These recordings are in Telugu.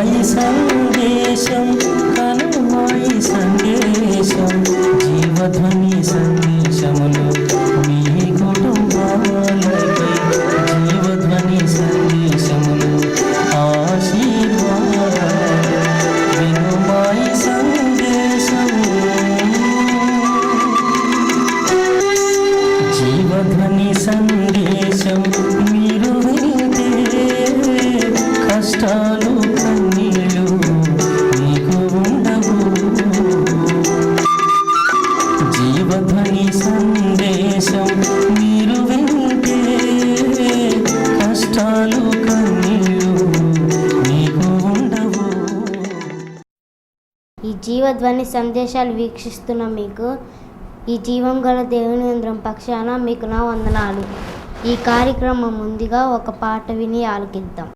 కనుమాయి సందేశం కనుమాయి సందేశం జీవధ్వని సందేశములు మీ కుటుంబాలకై జీవధ్వని సందేశములు ఆశీర్వాదాలు వినుమాయి సందేశం జీవధ్వని సందేశం మీరు వింటే కష్టాలు కన్నీళ్ళు మీకు ఉండవు. జీవధ్వని సందేశం మీరు వింటే కష్టాలు కన్నీళ్ళు మీకు ఉండవు. ఈ జీవధ్వని సందేశాలు వీక్షిస్తున్న మీకు ఈ జీవం గల దేవుని యంత్రం పక్షాన మీకు నా వందనాలు. ఈ కార్యక్రమం ముందుగా ఒక పాట విని ఆలకిద్దాం.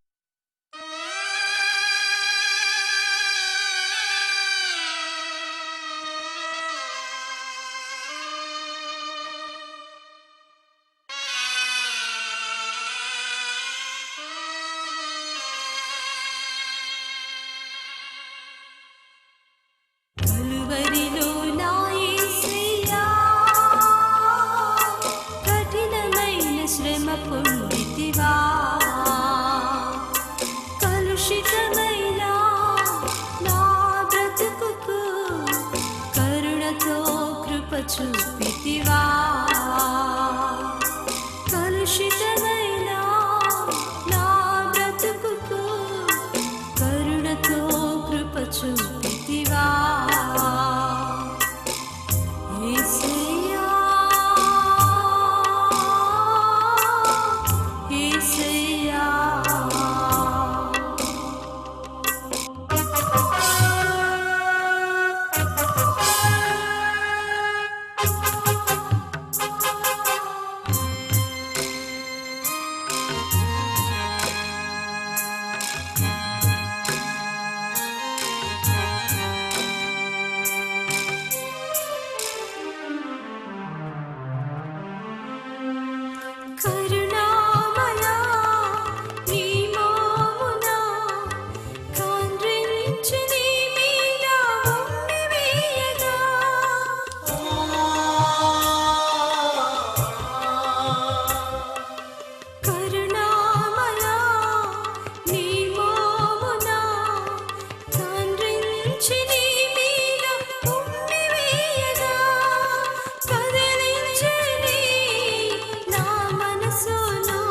చూపితివా కలుషితమైన నా బ్రతుకుకు కరుణతో కృప చూపితివా. యేసయ్యా యేసయ్యా కరుణామయా నీ మోమునా కాండ్రించి నీ మీద ఉండివేయగా కరుణామయా నీ మోమునా కాండ్రించి నీ మీద ఉండివేయగా కదిలించని నా మనసులో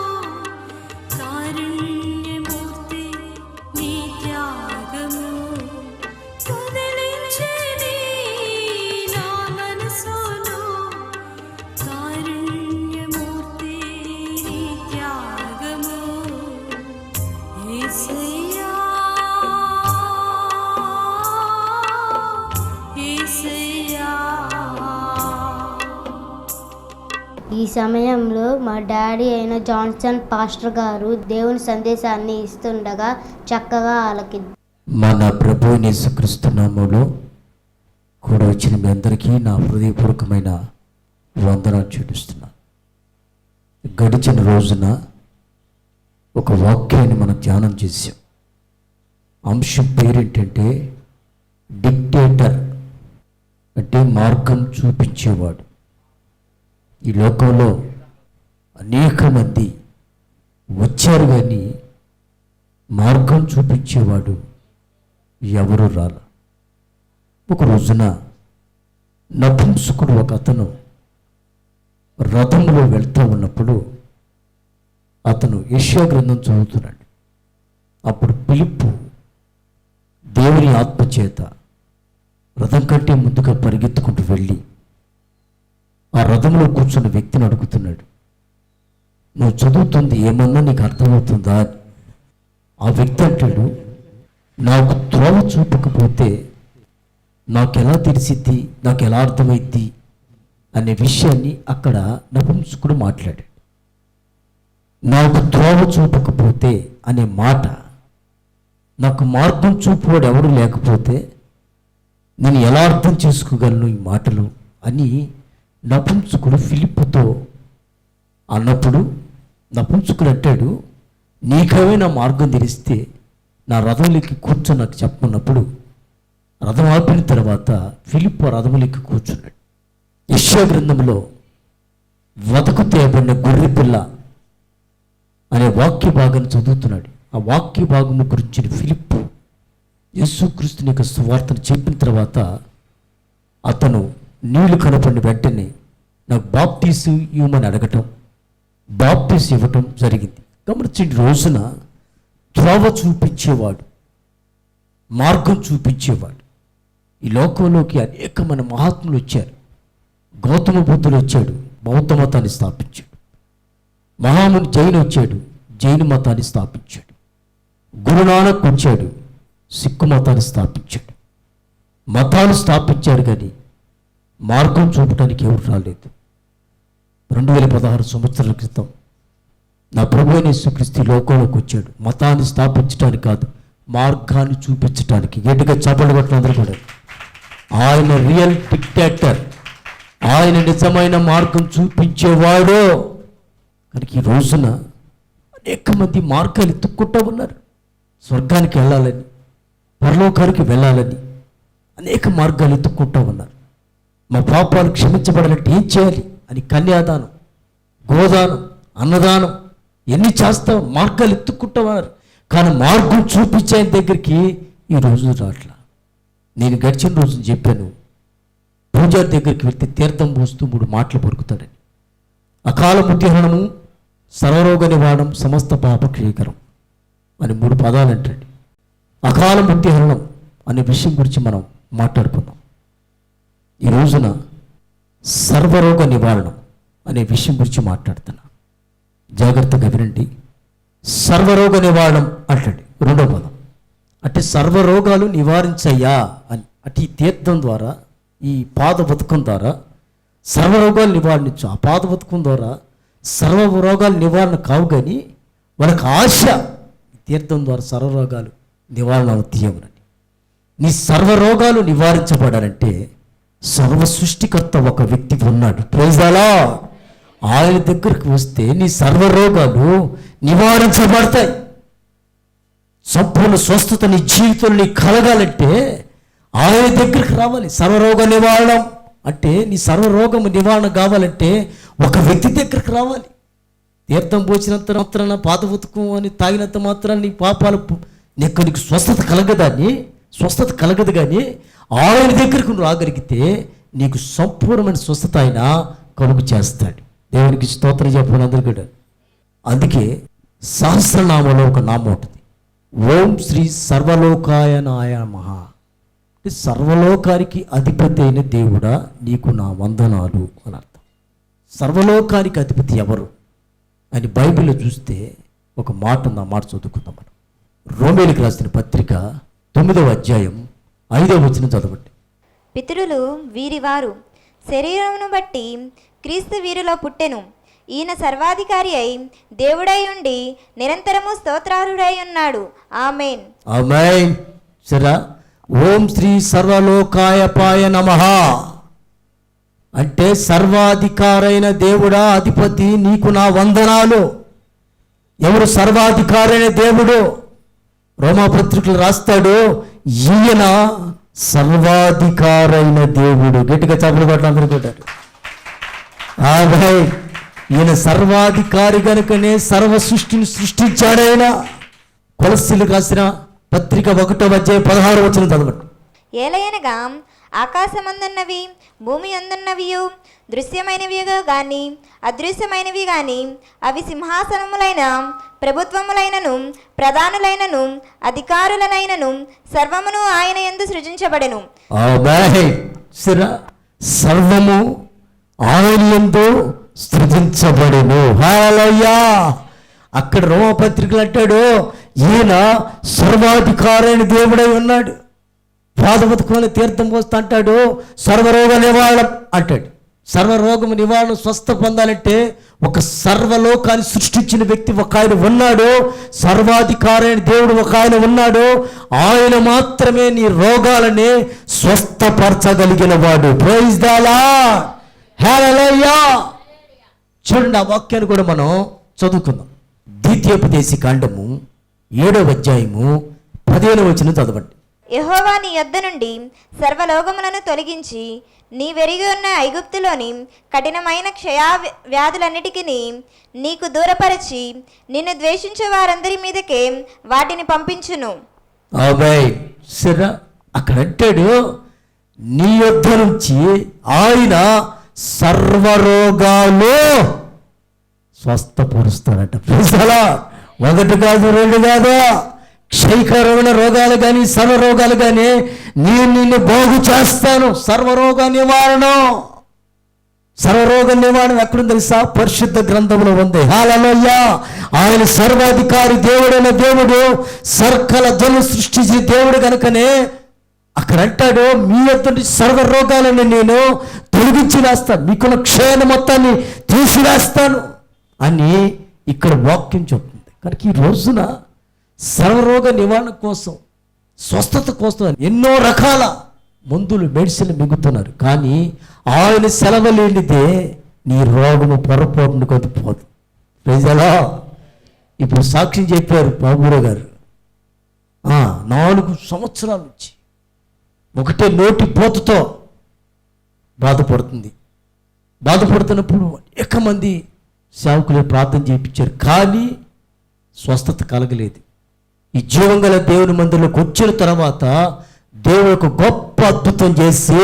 కారుణ్యమూర్తి నీ త్యాగము కదిలించని నా మనసులో కారుణ్యమూర్తి నీ త్యాగము. యేసయ్యా యేసయ్యా ఈ సమయంలో మా డాడీ అయిన జాన్సన్ పాస్టర్ గారు దేవుని సందేశాన్ని ఇస్తుండగా చక్కగా ఆలకిద్దాం. మన ప్రభువు యేసుక్రీస్తు నామములో కూడా వచ్చిన మీ అందరికీ నా హృదయపూర్వకమైన వందనాలు చెల్లిస్తున్నాను. గడిచిన రోజున ఒక వాక్యాన్ని మనం ధ్యానం చేసాం. అంశం పేరేంటంటే డిక్టేటర్, అంటే మార్గం చూపించేవాడు. ఈ లోకంలో అనేక మంది వచ్చారు కానీ మార్గం చూపించేవాడు ఎవరు రాల. ఒక రోజున నపుంసకుడు ఒక అతను రథంలో వెళ్తూ ఉన్నప్పుడు అతను యెషయా గ్రంథం చదువుతున్నాడు. అప్పుడు ఫిలిప్పు దేవుని ఆత్మచేత రథం కంటే ముందుగా పరిగెత్తుకుంటూ వెళ్ళి ఆ రథంలో కూర్చున్న వ్యక్తిని అడుగుతున్నాడు, నువ్వు చదువుతుంది ఏమన్నా నీకు అర్థమవుతుందా? ఆ వ్యక్తి అంటాడు, నాకు త్రోవ చూపకపోతే నాకెలా తెలిసిద్ది, నాకు ఎలా అర్థమైద్ది అనే విషయాన్ని అక్కడ నపుంసకుడు మాట్లాడాడు. నాకు త్రోవ చూపకపోతే అనే మాట, నాకు మార్గం చూపువాడు ఎవడు లేకపోతే నేను ఎలా అర్థం చేసుకోగలను ఈ మాటలు అని నపుంసకుడు ఫిలిప్పుతో అన్నప్పుడు నపుంసకుడు అంటాడు, నీకేమైనా మార్గం తెలిస్తే నా రథంలోకి కూర్చొని నాకు చెప్పమన్నప్పుడు రథం ఆపిన తర్వాత ఫిలిప్పు రథంలోకి కూర్చున్నాడు. యెషయా గ్రంథంలో వదకు తేయబడిన గొర్రె పిల్ల అనే వాక్య భాగాన్ని చదువుతున్నాడు. ఆ వాక్య భాగము గురించి ఫిలిప్పు యేసుక్రీస్తుని యొక్క సువార్తను చెప్పిన తర్వాత అతను నీళ్లు కనపడిన వెంటనే నాకు బాప్తీసు ఇవ్వమని అడగటం, బాప్తీసు ఇవ్వటం జరిగింది. గమనించండి, రోజున త్రోవ చూపించేవాడు, మార్గం చూపించేవాడు. ఈ లోకంలోకి అనేకమైన మహాత్ములు వచ్చారు. గౌతమ బుద్ధుడు వచ్చాడు, బౌద్ధ మతాన్ని స్థాపించాడు. మహాముని జైన్ వచ్చాడు, జైన మతాన్ని స్థాపించాడు. గురునానక్ వచ్చాడు, సిక్కు మతాన్ని స్థాపించాడు. మతాలు స్థాపించారు కానీ మార్గం చూపడానికి ఎవరు రాలేదు. 2016 సంవత్సరాల క్రితం నా ప్రభు అయిన యేసుక్రీస్తు లోకంలోకి వచ్చాడు. మతాన్ని స్థాపించడానికి కాదు, మార్గాన్ని చూపించడానికి. గట్టిగా చప్పట్లు కొట్టిన అందరూ కూడా. ఆయన రియల్ డిక్టేటర్, ఆయన నిజమైన మార్గం చూపించేవాడు. కనుక ఈ రోజున అనేక మంది మార్గాలు ఎత్తుక్కుంటూ ఉన్నారు. స్వర్గానికి వెళ్ళాలని, పరలోకానికి వెళ్ళాలని అనేక మార్గాలు ఎత్తుక్కుంటూ ఉన్నారు. మా పాపాలు క్షమించబడాలంటే ఏం చేయాలి అని కన్యాదానం, గోదానం, అన్నదానం ఎన్ని చేస్తాం, మార్గాలు ఎత్తుక్కుంటామన్నారు. కానీ మార్గం చూపించే ఆయన దగ్గరికి ఈ రోజు రాట్లా. నేను గడిచిన రోజు చెప్పాను, పూజారి దగ్గరికి వెళ్తే తీర్థం పోస్తూ 3 మాటలు పలుకుతాడని. అకాల ముద్యహరణము, సర్వరోగ నివారణం, సమస్త పాప క్షయకరం అని 3 పదాలు అంటాడు. అకాల ముద్యహరణం అనే విషయం గురించి మనం మాట్లాడుకుందాం. ఈ రోజున సర్వరోగ నివారణం అనే విషయం గురించి మాట్లాడుతున్నా. జాగ్రత్తగా వినండి. సర్వరోగ నివారణం అంటాడు 2వ పదం. అంటే సర్వరోగాలు నివారించయ్యా అని. అంటే ఈ తీర్థం ద్వారా, ఈ పాద బతుకం ద్వారా సర్వరోగాలు నివారించు. ఆ పాద బతుకం ద్వారా సర్వ రోగాలు నివారణ కావు, కానీ వాళ్ళకి ఆశ తీర్థం ద్వారా సర్వరోగాలు నివారణ అవుతాయని. నీ సర్వరోగాలు నివారించబడాలంటే సర్వ సృష్టికర్త ఒక వ్యక్తి ఉన్నాడు. Praise the lord. ఆయన దగ్గరికి వస్తే నీ సర్వరోగాలు నివారించబడతాయి. సంపూర్ణ స్వస్థత నీ జీవితంలో కలగాలంటే ఆయన దగ్గరికి రావాలి. సర్వరోగ నివారణం అంటే నీ సర్వరోగం నివారణ కావాలంటే ఒక వ్యక్తి దగ్గరికి రావాలి. తీర్థం పోసినంత మాత్రాన, పాత ఉతుకం అని తాగినంత మాత్రాన నీ పాపాలు నీకు స్వస్థత కలగదు. కానీ ఆయన దగ్గరకు నువ్వు రాగలిగితే నీకు సంపూర్ణమైన స్వస్థత ఆయన కలుగు చేస్తాడు. దేవునికి స్తోత్రం చెప్పండి అందరూ కూడా. అందుకే సహస్రనామంలో ఒక నామం ఉంటుంది, ఓం శ్రీ సర్వలోకాయ నాయ మహా. సర్వలోకానికి అధిపతి అయిన దేవుడా నీకు నా వందనాలు అని అర్థం. సర్వలోకానికి అధిపతి ఎవరు అని బైబిల్లో చూస్తే ఒక మాట ఉంది. ఆ మాట చదువుకుందాం మనం. రోమేలుకి రాసిన పత్రిక 9వ అధ్యాయం 5వ వచనం చదవండి. పితరులు వీరివారు, శరీరమును బట్టి క్రీస్తు వీరిలో పుట్టెను. ఈయన సర్వాధికారి అయి దేవుడై ఉండి నిరంతరము స్తోత్రారుడై ఉన్నాడు. ఆమేన్. ఆమేన్. సరే, ఓం శ్రీ సర్వలోకాయపాయ నమః అంటే సర్వాధికారైన దేవుడా, అధిపతి నీకు నా వందనాలు. ఎవరు సర్వాధికారైన దేవుడు? రోమాపత్రికలు రాస్తాడు, ఈయన సర్వాధికారైన దేవుడు. గట్టిగా చప్పట్లు కొట్టాలి అందరూ కొట్టారు. ఈయన సర్వాధికారి కనుకనే సర్వ సృష్టిని సృష్టించాడైనా. కొలస్సీలకు రాసిన పత్రిక 1వ అధ్యాయం 16వ వచనం చదవండి. ఏలయనగా ఆకాశమందున్నవి భూమి అందున్నవియు దృశ్యమైనవి గాని అదృశ్యమైనవి గాని అవి సింహాసనములైన ప్రభుత్వములైనను ప్రధానులైనను అధికారులనైనను సర్వమును ఆయన యందు సృజించబడెను. సర్వము ఆయన యందు సృజించబడెను. హల్లెలూయా. అక్కడ రోమపత్రికలు అంటాడు, ఈయన సర్వాధికారైన దేవుడై ఉన్నాడు. పాదబతుకుని తీర్థం పోస్తా అంటాడు, సర్వరోగ నివారణ అంటాడు. సర్వరోగం నివారణ స్వస్థ పొందాలంటే ఒక సర్వలోకాన్ని సృష్టించిన వ్యక్తి ఒక ఆయన ఉన్నాడు. సర్వాధికారైన దేవుడు ఒక ఆయన ఉన్నాడు. ఆయన మాత్రమే నీ రోగాలని స్వస్థపరచగలిగిన వాడు. Praise the lord. హల్లెలూయా. చూడండి, ఆ వాక్యాన్ని కూడా మనం చదువుకుందాం. ద్వితీయోపదేశ కాండము 7వ అధ్యాయము 15వ వచనం చదవండి. యెహోవా నీ యొద్ద నుండి సర్వలోకములను తొలగించి నీ వెరిగి ఉన్న ఐగుప్తులోని కఠినమైన క్షయా వ్యాధులన్నిటికీ నీకు దూరపరిచి నిన్ను ద్వేషించే వారందరి మీదకే వాటిని పంపించును. సరే, అక్కడ అంటాడు నీ యొద్ద నుంచి ఆయన సర్వరోగాలు స్వస్థపరుస్తాడట. ప్రియులారా, 1 కాదు 2 కాదు, క్షయకరమైన రోగాలు కానీ సర్వరోగాలు కానీ నిన్ను బాగు చేస్తాను. సర్వరోగ నివారణ ఎక్కడుంది తెలుసా? పరిశుద్ధ గ్రంథంలో ఉంది. హల్లెలూయా. ఆయన సర్వాధికారి దేవుడైన దేవుడు, సర్కల జను సృష్టించిన దేవుడు కనుకనే అక్కడ అంటాడు మీ యొద్ద సర్వరోగాలను నేను తొలగించి వేస్తాను, మీకున్న క్షయాన్ని మొత్తాన్ని తీసివేస్తాను అని ఇక్కడ వాక్యం చెప్తుంది. కనుక ఈ రోజున సర్వరోగ నివారణ కోసం, స్వస్థత కోసం ఎన్నో రకాల మందులు, మెడిసిన్ మిగుతున్నారు. కానీ ఆయన సెలవు లేనిదే నీ రోగము పొరపాటును కొద్దిపోదు. ప్రజలా ఇప్పుడు సాక్ష్యం చెప్పారు బాబురావు గారు. 4 సంవత్సరాల నుంచి ఒకటే నోటి పోతతో బాధపడుతున్నప్పుడు అనేక మంది సేవకులు ప్రార్థన చేయించారు, కానీ స్వస్థత కలగలేదు. ఈ జీవం గల దేవుని మందిరంలోకి వచ్చిన తర్వాత దేవుడు ఒక గొప్ప అద్భుతం చేసి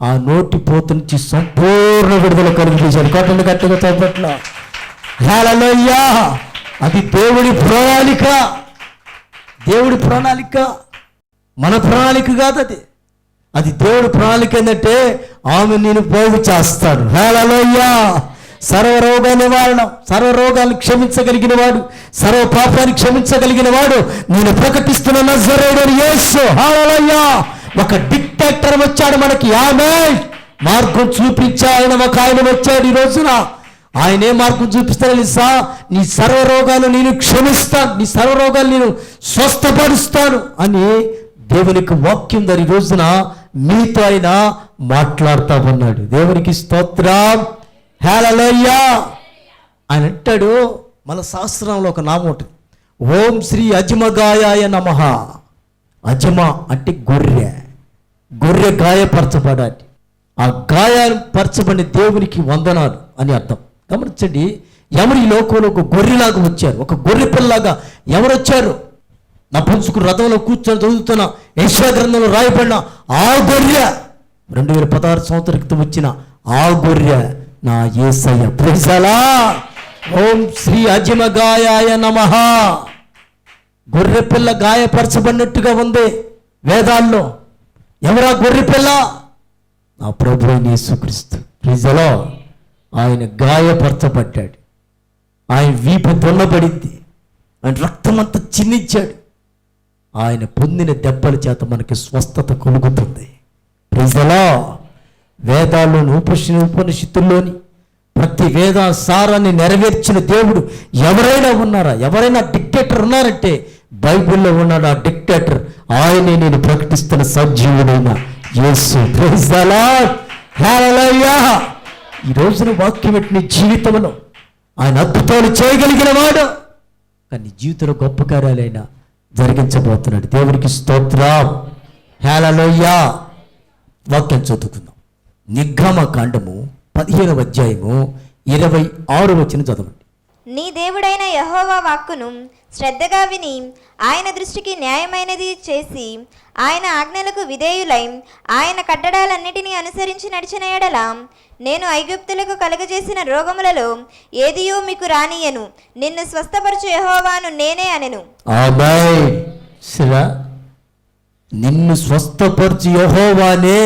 ఆ నోటి పోత నుంచి సంపూర్ణ విడుదల కలిగించాడు. కొట్టండి గట్టిగా తోపట్ల. హల్లెలూయా. అది దేవుడి ప్రణాళిక, మన ప్రణాళిక కాదు అది దేవుడి ప్రణాళిక. ఏంటంటే ఆమె నేను బాగు చేస్తాడు. హల్లెలూయా. సర్వరోగ నివారణ, సర్వరోగాన్ని క్షమించగలిగిన వాడు, సర్వ పాపాన్ని క్షమించగలిగిన వాడు నేను ప్రకటిస్తున్న నజరేయుడైన యేసు. హల్లెలూయా. ఒక డిక్టేటర్ వచ్చాడు మనకి. ఆమేన్. మార్గం చూపించే ఆయన వచ్చాడు ఈ రోజున. ఆయన ఏ మార్గం చూపిస్తాడు తెలుసా? నీ సర్వరోగాలు నేను క్షమిస్తాను, నీ సర్వరోగాలు నేను స్వస్థపరుస్తాను అని దేవునికి వాక్యం ఈ రోజున మీతో ఆయన మాట్లాడుతూ ఉన్నాడు. దేవునికి స్తోత్రం. హల్లెలూయా. ఆయన అంటాడు, మన శాస్త్రంలో ఒక నామం ఉంటుంది, ఓం శ్రీ అజమగాయాయ నమః. అజమ అంటే గొర్రె గాయపరచబడాలి. ఆ గాయపరచబడిన దేవునికి వందనాలు అని అర్థం. గమనించండి, ఎవరు ఈ లోకంలో ఒక గొర్రెలాగా వచ్చారు, ఒక గొర్రె పిల్లలాగా ఎవరు వచ్చారు? నా పుంచుకు రథంలో కూర్చొని చదువుతున్న యెషయా గ్రంథంలో రాయబడిన ఆ గొర్రె, 2016 సంవత్సరం క్రితం వచ్చిన ఆ గొర్రె నా యేసయ్య. Praise the lord. ఓం శ్రీ అజమగాయాయ నమః. గొర్రె పిల్ల గాయపరచబడినట్టుగా ఉంది వేదాల్లో. ఎవరా గొర్రె పిల్ల? నా ప్రభువైన యేసుక్రీస్తు. Praise the lord. ఆయన గాయపరచబడ్డాడు, ఆయన వీపు దున్నబడింది, ఆయన రక్తమంతా చిందించాడు. ఆయన పొందిన దెబ్బల చేత మనకి స్వస్థత కలుగుతుంది. Praise the lord. వేదాల్లోని ఉపనిషత్తుల్లోని ప్రతి వేద సారాన్ని నెరవేర్చిన దేవుడు ఎవరైనా ఉన్నారా? ఎవరైనా డిక్టేటర్ ఉన్నారంటే బైబిల్లో ఉన్నాడు ఆ డిక్టేటర్. ఆయనే నేను ప్రకటిస్తున్న సజీవుడైన యేసు. Praise the lord. హల్లెలూయా. ఈ రోజున వాక్యం పెట్టిన జీవితంలో ఆయన అద్భుతాలు చేయగలిగిన వాడు, కానీ జీవితంలో గొప్ప కార్యాలైనా జరిగించబోతున్నాడు. దేవునికి స్తోత్రం. హల్లెలూయా. వాక్యం చదువుకుందాం. నిర్గమకాండము 15వ అధ్యాయము 26వ వచనం చదవండి. నీ దేవుడైన యెహోవా వాక్కును శ్రద్ధగా విని ఆయన దృష్టికి న్యాయమైనది చేసి ఆయన ఆజ్ఞలకు విధేయులై ఆయన కట్టడాలన్నిటినీ అనుసరించి నడిచిన ఎడల నేను ఐగుప్తులకు కలుగజేసిన రోగములలో ఏదియూ మీకు రానియను, నిన్ను స్వస్థపరచు యెహోవాను నేనే అనెను. ఆమేన్. సరే, నిన్ను స్వస్థపరచు యెహోవానే,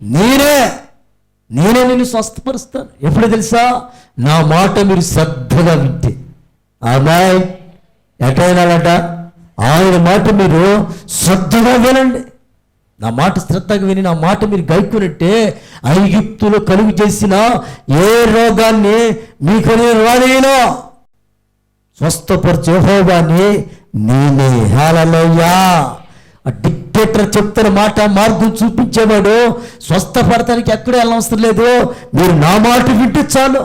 నేనే నిన్ను స్వస్థపరుస్తాను. ఎప్పుడు తెలుసా? నా మాట మీరు శ్రద్ధగా వింటే. ఆమేన్. ఎటైనాలట ఆయన మాట మీరు శ్రద్ధగా వినండి. నా మాట శ్రద్ధగా విని నా మాట మీరు గైకునంటే ఐగుప్తులో కలుగు చేసిన ఏ రోగాన్ని మీకు నేను రాలేను. స్వస్థపరచు యెహోవాని నేనే. హల్లెలూయా. ఆ డిక్టేటర్ చెప్తున్న మాట మార్గం చూపించేవాడు స్వస్థపడటానికి ఎక్కడ వెళ్ళవసరం లేదు. మీరు నా మాట వింటే చాలు,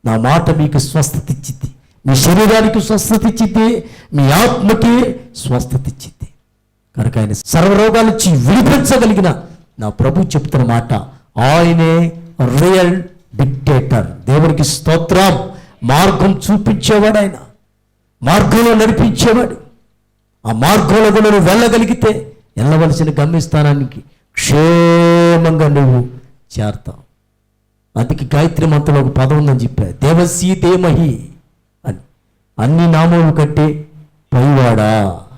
నా మాట మీకు స్వస్థత ఇచ్చింది, మీ శరీరానికి స్వస్థత ఇచ్చింది, మీ ఆత్మకి స్వస్థత ఇచ్చింది. కనుక ఆయన సర్వరోగాల నుంచి విడిపించగలిగిన నా ప్రభు చెప్తున్న మాట, ఆయనే రియల్ డిక్టేటర్. దేవునికి స్తోత్రం. మార్గం చూపించేవాడు ఆయన, మార్గంలో నడిపించేవాడు. ఆ మార్గంలో కూడా నువ్వు వెళ్ళగలిగితే వెళ్ళవలసిన గమ్యస్థానానికి క్షేమంగా నువ్వు చేరతావు. అందుకే గాయత్రి మంత్రంలో ఒక పదం ఉందని చెప్పా, దేవసీ దేమహి అని. అన్ని నామములు కట్టే పైవాడా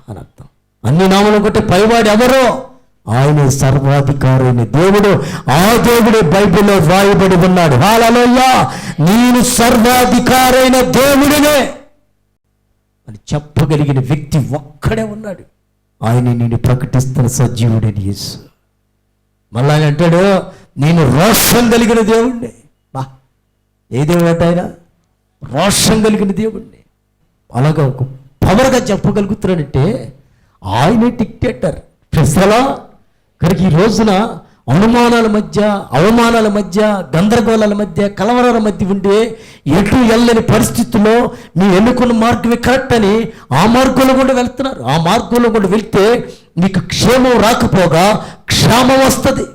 అని అర్థం. అన్ని నామములు కట్టే పైవాడు ఎవరో? ఆయన సర్వాధికారైన దేవుడు. ఆ దేవుడే బైబిల్లో వ్రాయబడి ఉన్నాడు. హల్లెలూయా, నేను సర్వాధికారైన దేవుడినే అని చెప్పగలిగిన వ్యక్తి ఒక్కడే ఉన్నాడు. ఆయన నేను ప్రకటిస్తున్న సజీవుడని యేసు. మళ్ళా ఆయన అంటాడు, నేను రోషం కలిగిన దేవుణ్ణి. బా, ఏ దేవుడు అంటే ఆయన? రోషం కలిగిన దేవుణ్ణి. అలాగా ఒక పవర్గా చెప్పగలుగుతున్నాడంటే ఆయనే డిక్టేటర్. ప్రజలా కనుక ఈ రోజున అనుమానాల మధ్య, అవమానాల మధ్య, గందరగోళాల మధ్య, కలవరాల మధ్య ఉండే ఎటు వెళ్ళని పరిస్థితుల్లో నీ ఎన్నుకున్న మార్గమే కరెక్ట్ అని ఆ మార్గంలో కూడా వెళ్తున్నారు. ఆ మార్గంలో కూడా వెళ్తే నీకు క్షేమం రాకపోగా క్షేమం వస్తుంది.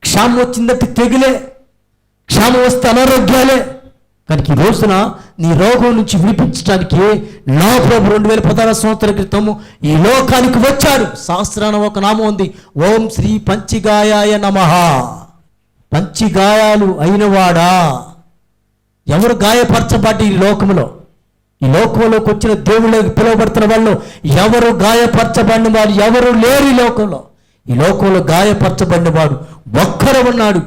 క్షేమం వచ్చిందంటే తెగులే, క్షేమం వస్తే అనారోగ్యాలే. కనుక ఈ రోజున నీ రోగం నుంచి విడిపించడానికి నా ప్రభు 2016 సంవత్సరాల క్రితము ఈ లోకానికి వచ్చాడు. శాస్త్రాన ఒక నామం ఉంది, ఓం శ్రీ పంచిగాయాయ నమః. పంచిగాయాలు అయినవాడా. ఎవరు గాయపరచబడ్డ ఈ లోకంలో? ఈ లోకంలోకి వచ్చిన దేవుళ్ళకి పిలువబడుతున్న వాళ్ళు ఎవరు గాయపరచబడిన వాడు ఎవరు లేరు ఈ లోకంలో. ఈ లోకంలో గాయపరచబడిన వాడు ఒక్కరు ఉన్నాడు,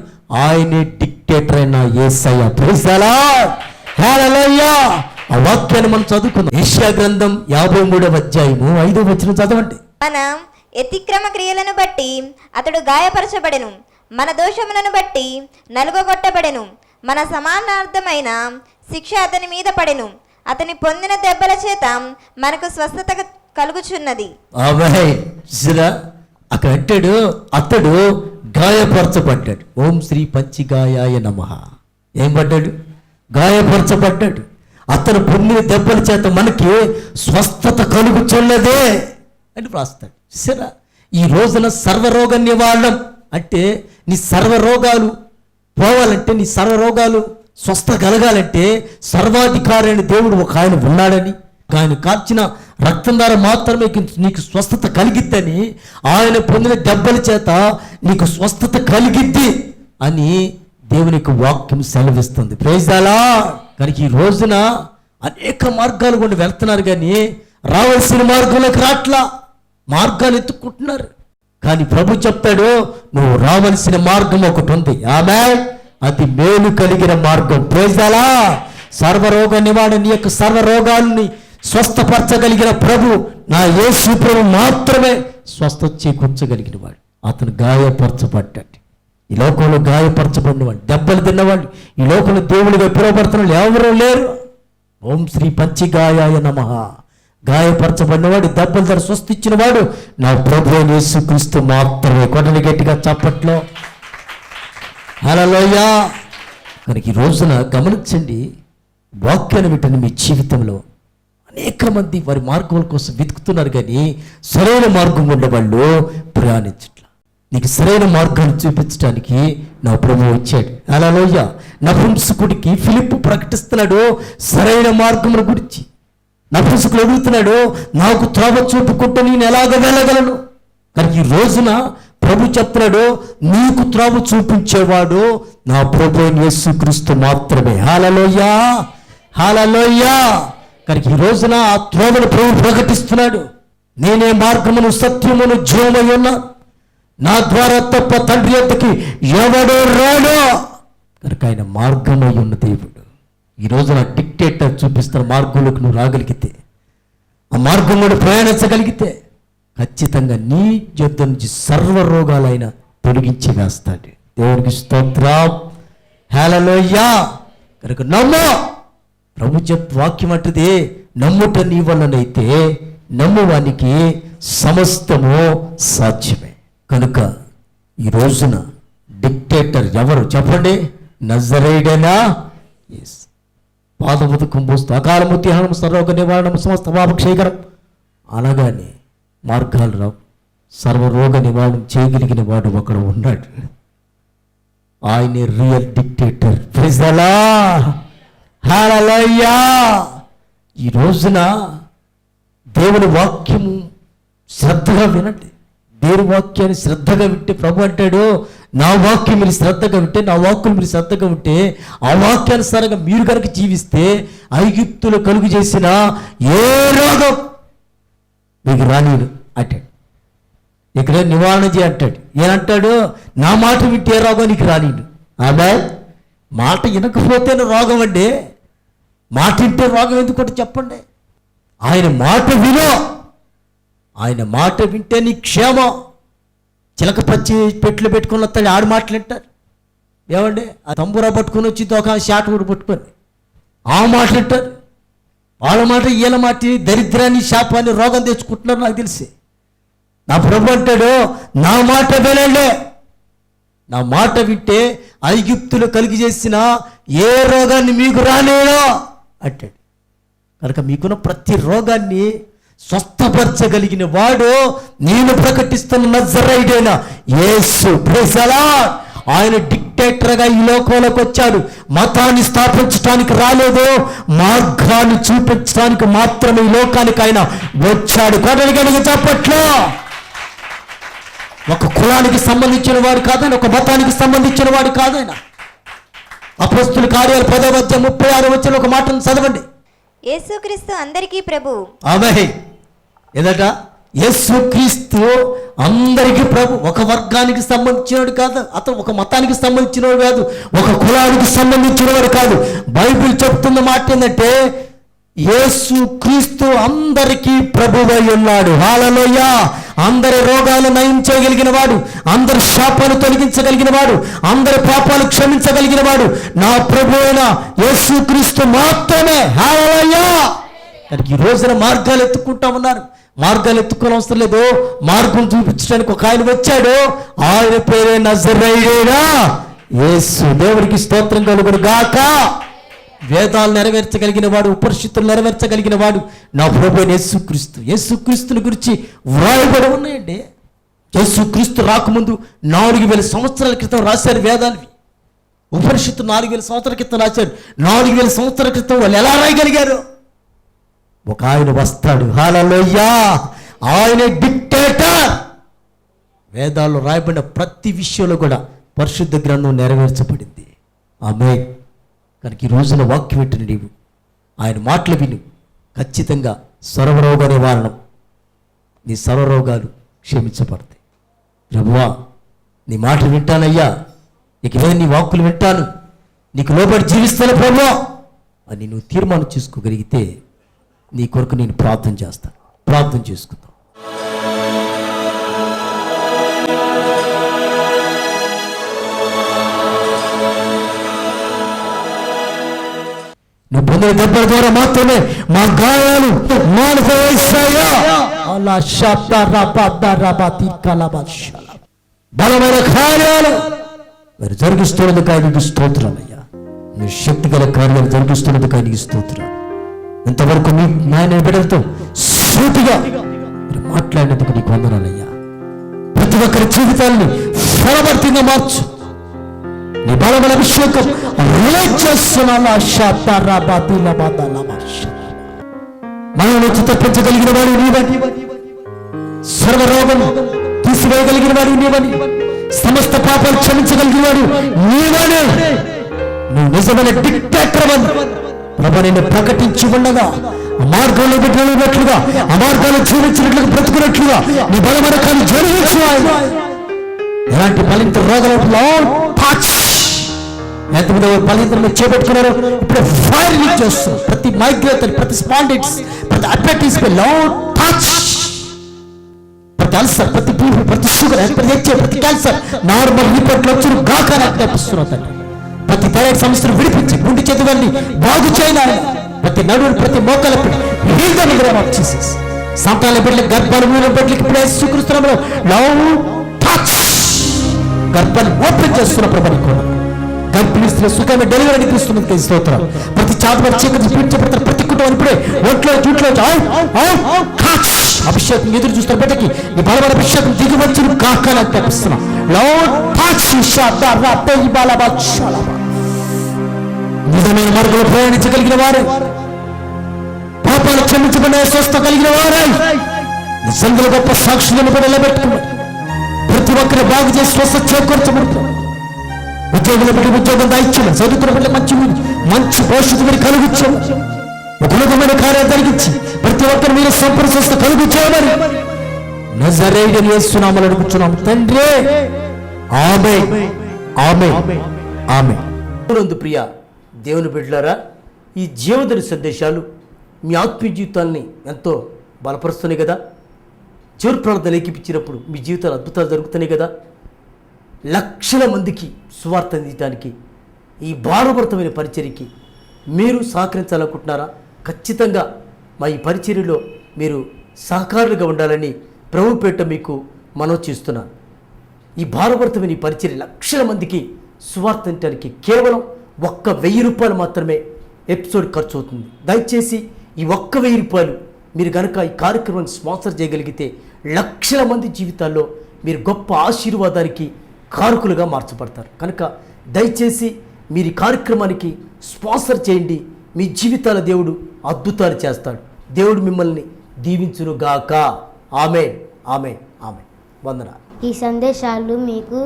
ఆయనే డిక్టేటర్ అయిన యేసయ్య. Praise the lord. హల్లెలూయా. ఆ వాక్యాన్ని మనం చదువుకుందాం. యెషయా గ్రంథం 53వ అధ్యాయము 5వ వచనం చదవండి. మన అతిక్రమ క్రియలను బట్టి అతడు గాయపరచబడెను, మన దోషములను బట్టి నలుగగొట్టబడెను, మన సమానార్థమైన శిక్ష అతని మీద పడెను, అతని పొందిన దెబ్బల చేత మనకు స్వస్థత కలుగుచున్నది. అక్కడ అంటాడు, అతడు గాయపరచబడ్డాడు. ఓం శ్రీ పంచిగాయాయ నమః. ఏం పడ్డాడు? గాయపరచబడ్డాడు. అతను పొందిన దెబ్బల చేత మనకి స్వస్థత కలుగుచున్నదే అని రాస్తాడు. సరే, ఈ రోజున సర్వరోగ నివారణం అంటే నీ సర్వరోగాలు పోవాలంటే, నీ సర్వరోగాలు స్వస్థ కలగాలంటే సర్వాధికారి అయిన దేవుడు ఒక ఆయన ఉన్నాడని, ఆయన కాల్చిన రక్తం ద్వారా మాత్రమే నీకు స్వస్థత కలిగిద్దని, ఆయన పొందిన దెబ్బల చేత నీకు స్వస్థత కలిగిద్ది అని దేవునికి వాక్యం సెలవిస్తుంది. Praise the lord. కనుక ఈ రోజున అనేక మార్గాలు కూడా వెళ్తున్నారు, కానీ రావాల్సిన మార్గంలోకి రాట్లా, మార్గాలు ఎత్తుకుంటున్నారు. కానీ ప్రభు చెప్తాడు, నువ్వు రావాల్సిన మార్గం ఒకటి ఉంది, ఆమేన్, అది మేలు కలిగిన మార్గం. Praise the lord. సర్వరోగ నివారణ, నీ యొక్క సర్వరోగాల్ని స్వస్థపరచగలిగిన ప్రభు నా యేసు ప్రభు మాత్రమే స్వస్థత చేకూర్చగలిగిన వాడు. అతను గాయపరచబడ్డాడు. ఈ లోకంలో గాయపరచబడిన వాళ్ళు, దెబ్బలు తిన్నవాళ్ళు, ఈ లోకంలో దేవుడిగా పిలువబడుతున్న వాళ్ళు ఎవరూ లేరు. ఓం శ్రీ పంచిగాయాయ నమః. గాయపరచబడినవాడు, దెబ్బల ధర స్వస్థించిన వాడు నా ప్రభు యేసుక్రీస్తు మాత్రమే. కొట్టని గట్టిగా చప్పట్లో. హల్లెలూయా. కనుక ఈ రోజున గమనించండి, వాక్యాన్ని వింటున్న మీ జీవితంలో అనేక మంది వారి మార్గం కోసం వెతుకుతున్నారు, కానీ సరైన మార్గం ఉండేవాళ్ళు ప్రయాణించట్లా. నీకు సరైన మార్గాన్ని చూపించడానికి నా ప్రభు వచ్చాడు. హల్లెలూయా. నపుంసకుడికి ఫిలిప్పు ప్రకటిస్తున్నాడు సరైన మార్గముల గురించి. నపుంసకుడు అడుగుతున్నాడు, నాకు త్రోవ చూపుకుంటూ నేను ఎలాగ వెళ్ళగలను? కానీ ఈ రోజున ప్రభు చెప్తున్నాడు, నీకు త్రోవ చూపించేవాడు నా ప్రభు యేసుక్రీస్తు మాత్రమే. హల్లెలూయా, హల్లెలూయా. కనుక ఈ రోజున ఆ త్రోవను ప్రభు ప్రకటిస్తున్నాడు, నేనే మార్గమును సత్యమును జీవమై ఉన్నా, నా ద్వారా తప్ప తండ్రి యొద్దకి ఎవడో రాడు. కనుక ఆయన మార్గమై ఉన్న దేవుడు. ఈ రోజున డిక్టేటర్ చూపిస్తున్న మార్గంలోకి నువ్వు రాగలిగితే, ఆ మార్గంలో ప్రయాణించగలిగితే ఖచ్చితంగా నీ యొద్ద నుంచి సర్వరోగాలైన తొలగించి వేస్తాడు. దేవునికి స్తోత్రం. హల్లెలూయా. కనుక నమ్ము. ప్రభు వాక్యం అంటది, నమ్ముట నీ వలనైతే నమ్మువానికి సమస్తము సాధ్యమే. కనుక ఈ రోజున డిక్టేటర్ ఎవరు చెప్పండి? నజరేయుడైన యేసు. పాదముదు కుంభోస్తు అకాలము త్యాగం సర్వరోగ నివారణం సమస్త పాపక్షయకరం అనగానే మార్గాలు రావు, సర్వరోగ నివారణ చేయగలిగిన వాడు ఒకడు ఉన్నాడు. ఆయన real dictator. Praise the lord. Hallelujah. ఈ రోజున దేవుని వాక్యము శ్రద్ధగా వినండి. దేవుని వాక్యాన్ని శ్రద్ధగా వింటే ప్రభు అంటాడు, నా వాక్యం మీరు శ్రద్ధగా వింటే, నా వాక్యం మీరు శ్రద్ధగా వింటే, ఆ వాక్యానుసారంగా మీరు కనుక జీవిస్తే ఐగుప్తులు కలుగు చేసిన ఏ రోగం మీకు రానీడు అంటాడు. ఇక్కడ నివారణ చేయ అంటాడు. ఏమంటాడు? నా మాట వింటే ఏ రోగం నీకు రానీడు. ఆమె మాట వినకపోతేనే రోగం అండి. మాట వింటే రోగం ఎందుకంటే చెప్పండి. ఆయన మాట వినో, ఆయన మాట వింటే నీ క్షేమం. చిలక పచ్చి పెట్లు పెట్టుకుని వస్తాడు, ఆడు మాటలు వింటారు. ఏమండి? ఆ తంబురా పట్టుకుని వచ్చి ఒక షాట్ కూడా పట్టుకొని ఆ మాటలు వింటారు. వాళ్ళ మాట వీళ్ళ మాట దరిద్రాన్ని, శాపాన్ని, రోగం తెచ్చుకుంటున్నారు నాకు తెలిసి. నా ప్రభు అంటాడు, నా మాట వినండి. నా మాట వింటే ఐగుప్తులు కలిగి చేసిన ఏ రోగాన్ని మీకు రానేదో అంటాడు. కనుక మీకున్న ప్రతి రోగాన్ని స్వస్థపరచగలిగిన వాడు నేను ప్రకటిస్తున్న నజరేయుడైన యేసు. Praise the lord. ఆయన డిక్టేటర్గా ఈ లోకంలోకి వచ్చాడు. మతాన్ని స్థాపించడానికి రాలేదు, మార్గాన్ని చూపించడానికి మాత్రమే ఈ లోకానికి ఆయన వచ్చాడు. కొడలిగడికి చెప్పట్లో ఒక కులానికి సంబంధించిన వాడు కాదని, ఒక మతానికి సంబంధించిన వాడు కాదైనా. అపొస్తలుల కార్యాలు 10:36 ఒక మాటను చదవండి. యేసుక్రీస్తు అందరికీ ప్రభు. ఆమేన్. ఏదట? యేసుక్రీస్తు అందరికీ ప్రభు. ఒక వర్గానికి సంబంధించినవాడు కాదు, అతను ఒక మతానికి సంబంధించినవాడు కాదు, ఒక కులానికి సంబంధించినవాడు కాదు. బైబిల్ చెప్తున్న మాట ఏంటంటే యేసుక్రీస్తు అందరికీ ప్రభువై ఉన్నాడు. హల్లెలూయా. అందరి రోగాలు నయం చేయగలిగిన వాడు, అందరి శాపాలు తొలగించగలిగిన వాడు, అందరి పాపాలు క్షమించగలిగిన వాడు నా ప్రభు అయిన యేసుక్రీస్తు మాత్రమే. హల్లెలూయా. ఈ రోజున మార్గాలు ఎత్తుకుంటా ఉన్నారు. మార్గాలు ఎత్తుకోని అవసరం లేదు, మార్గం చూపించడానికి ఒక ఆయన వచ్చాడు. ఆయన పేరే నజరేయుడైన యేసు. దేవుడికి స్తోత్రం కలుగును గాక. వేదాలు నెరవేర్చగలిగిన వాడు, ఉపనిషత్తులు నెరవేర్చగలిగిన వాడు నా ప్రభు యేసుక్రీస్తు. యేసుక్రీస్తుని గురించి వ్రాయబడి ఉన్నాయండి. యేసుక్రీస్తు రాకముందు 4000 సంవత్సరాల క్రితం రాశారు వేదాలు. ఉపనిషత్తు 4000 సంవత్సరాల క్రితం రాశారు. 4000 సంవత్సరాల క్రితం వాళ్ళు ఎలా రాయగలిగారు? ఒక ఆయన వస్తాడు. హల్లెలూయా. ఆయన డిక్టేటర్. వేదాల్లో రాయబడిన ప్రతి విషయంలో కూడా పరిశుద్ధ గ్రంథం నెరవేర్చబడింది. ఆమేన్. కనుక ఈ రోజున వాక్యం వింటున్న నీవు ఆయన మాటలు విను. ఖచ్చితంగా సర్వరోగ నివారణం, నీ సర్వరోగాలు క్షమించబడతాయి. ప్రభువా, నీ మాట వింటానయ్యా, ఇక నీ వాక్కులు వింటాను, నీకు లోబడి జీవిస్తాను ప్రభువా అని నువ్వు తీర్మానం చేసుకోగలిగితే నీ కొరకు నేను ప్రార్థన చేస్తాను. ప్రార్థన చేసుకుందాం. నువ్వు పొందిన దెబ్బల ద్వారా మాత్రమే మా గాయాలు మానుకోవేశాయా. బలమైన కార్యాలు మరి జరిగిస్తున్నందుకు ఆయనకి స్తోత్రాలయ్యా. నీ శక్తి గల కార్యాలు జరిగిస్తున్నందుకు ఆయనకి స్తోత్రాలు. ఇంతవరకు మీ నాయన బిడ్డలతో సూటిగా మీరు మాట్లాడినందుకు నీకు వందనాలయ్యా. ప్రతి ఒక్కరి జీవితాన్ని ఫలవర్తిగా మార్చు. నీ బలమైన అభిషేకం మనం నుంచి తప్పించగలిగిన వాడు నీవని, సర్వరోగం తీసివేయగలిగిన వాడు నీవని, సమస్త పాపాలు క్షమించగలిగిన వాడు నీవని, నువ్వు నిజమైన డిక్టేటర్ అని ప్రభు నిన్ను ప్రకటించి ఉండగా ఆ మార్గంలో పెట్టినట్లుగా, ఆ మార్గాలు జీవించినట్లుగా, బ్రతుకున్నట్లుగా నీ బలమైన కాలు జరిగించు. ఎలాంటి ఫలిత రోగాల ఎంతమంది ఫలితం చేపట్టుకున్నారు ఇప్పుడు ఫైర్ చేస్తారు. ప్రతి మైగ్రేటర్, ప్రతి స్పాండిట్స్, ప్రతి అథ్లెటిక్స్, ప్రతి అల్సర్, ప్రతి పీపు, ప్రతి షుగర్, ప్రతి హెచ్ఐ, ప్రతి క్యాన్సర్ నార్మల్ రిపోర్ట్లు వచ్చి గాక తెప్పిస్తున్నారు. ప్రతి థైరాయిడ్ సమస్యను విడిపించి గుండె చేతులన్నీ బాగు చేయాలి. ప్రతి నడువులు, ప్రతి మోకాలపై సంతాన బిడ్డలకు, గర్భాలు బిడ్డలకి ఇప్పుడే స్వీకరిస్తున్నాము. గర్భాన్ని ఓపెన్ చేస్తున్న ప్రభుత్వం కూడా గర్భిణీ స్త్రీ సుఖమైన డెలివరీ తీస్తున్నది స్తోత్రం. ప్రతి చాటు చీకటి పీడ్చబడతారు. ప్రతి కుటుంబం ఇప్పుడే ఒంట్లో జూట్లో అభిషేకం ఎదురు చూస్తున్న బిడ్డకి ఈ బలమైన అభిషేకం దిగివచ్చును కాకని తెప్పిస్తున్నాం. లార్డ్ టచ్ నిజమైన మార్గంలో ప్రయాణించగలిగిన వారే, పాపాలు క్షమించబడిన స్వస్థ కలిగిన వారే, నిజంగా గొప్ప సాక్షులను కూడా నిలబెట్టుకున్నారు. ప్రతి ఒక్కరు బాగు చేసి స్వస్థ చేకూర్చబడతారు. ఉద్యోగులు పెట్టి ఉద్యోగం దాయిచ్చాము, చదువుకున్న బిడ్డ మంచి భవిష్యత్తు మీరు కలిగించాము. గుణమైన కార్యాలు జరిగించి ప్రతి ఒక్కరు మీరు సంపూర్ణ స్వస్థ కలుగు చేయమని నజరేయుడైన యేసు నామములో అడుగుచున్నాము తండ్రి. ఆమేన్, ఆమేన్, ఆమేన్. ప్రియ దేవుని బిడ్డలారా, ఈ జీవధరి సందేశాలు మీ ఆత్మీయ జీవితాన్ని ఎంతో బలపరుస్తున్నాయి కదా. చివరి ప్రార్థన ఏకీపించినప్పుడు మీ జీవితాలు అద్భుతాలు జరుగుతున్నాయి కదా. లక్షల మందికి సువార్త అందించడానికి ఈ భారభరితమైన పరిచర్యకి మీరు సహకరించాలనుకుంటున్నారా? ఖచ్చితంగా మా ఈ పరిచర్యలో మీరు సహకారులుగా ఉండాలని ప్రభుపేట మీకు మనవి చేస్తున్నాను. ఈ భారభరితమైన ఈ పరిచర్య లక్షల మందికి సువార్త అందించడానికి కేవలం 1,000 రూపాయలు మాత్రమే ఎపిసోడ్ ఖర్చు అవుతుంది. దయచేసి ఈ 1,000 రూపాయలు మీరు కనుక ఈ కార్యక్రమాన్ని స్పాన్సర్ చేయగలిగితే లక్షల మంది జీవితాల్లో మీరు గొప్ప ఆశీర్వాదానికి కారకులుగా మార్చబడతారు. కనుక దయచేసి మీరు ఈ కార్యక్రమానికి స్పాన్సర్ చేయండి. మీ జీవితాల దేవుడు అద్భుతాలు చేస్తాడు. దేవుడు మిమ్మల్ని దీవించునుగాక. ఆమేన్, ఆమేన్, ఆమేన్. వందనాలు. ఈ సందేశాలు మీకు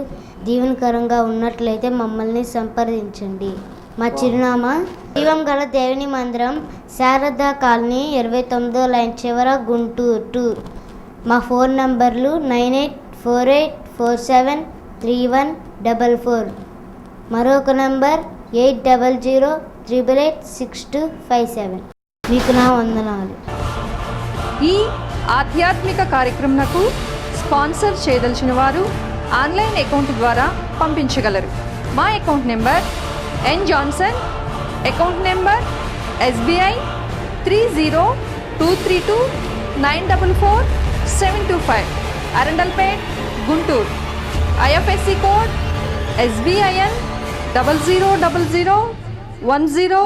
దీవెనకరంగా ఉన్నట్లయితే మమ్మల్ని సంప్రదించండి. మా చిరునామా జీవం గల దేవుని మందిరం, శారదా కాలనీ, 29వ లైన్ చివర, గుంటూరు 2. మా ఫోన్ నంబర్లు 9848473144. మరొక నంబర్ 8008886257. మీకు నా వందనాలు. ఈ ఆధ్యాత్మిక కార్యక్రమంకు స్పాన్సర్ చేయదలిచిన వారు ఆన్లైన్ అకౌంట్ ద్వారా పంపించగలరు. మా account number N Johnson, account number SBI 302329444725, Arundelpet, Guntur. IFSC code SBIN 000010